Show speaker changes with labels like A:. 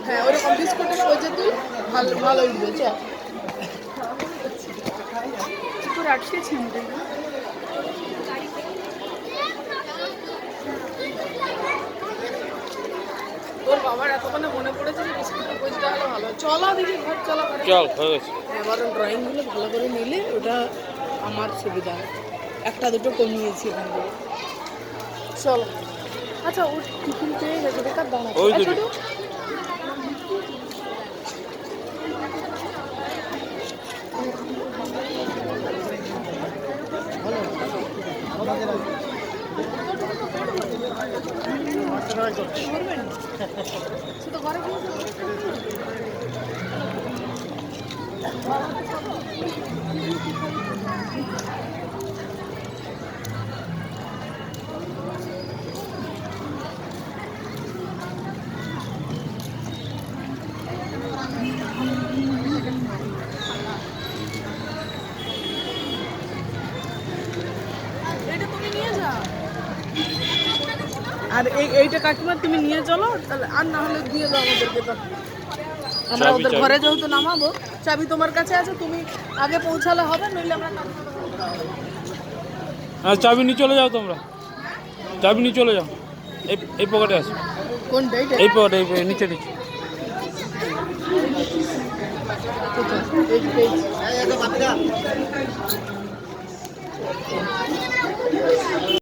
A: হ্যাঁ ওরকম বিস্কুটের ওই যে তুই ভালো ভালো উঠবে চল তোর আটকে ছিনতে তোর বাবার এতক্ষণে মনে পড়েছে যে বিস্কুটের পয়সাটা হলে ভালো চলো দেখি ঘর চলো
B: চল হয়ে গেছে
A: এবার ড্রয়িংগুলো ভালো করে নিলে ওটা আমার সুবিধা একটা দুটো কমিয়েছি এখান থেকে চলো আচ্ছা ওর টিফিন পেয়ে গেছে বেকার দাঁড়া
B: ওই
A: আচ্ছা
B: দিকে।
A: সে তো ঘরে এটা তুমি নিয়ে যাও আর এইটা কাকিমা তুমি নিয়ে চলো তাহলে আর না হলে দিয়ে দাও আমাদেরকে তো আমরা ওদের ঘরে যেহেতু নামাবো চাবি তোমার কাছে আছে তুমি আগে পৌঁছালে হবে নইলে আমরা
B: হ্যাঁ চাবি নিয়ে চলে যাও তোমরা চাবি নিয়ে চলে যাও এই পকেটে আছে
A: কোনটা এইটা
B: এই পকেটে এই নিচে নিচে
A: এই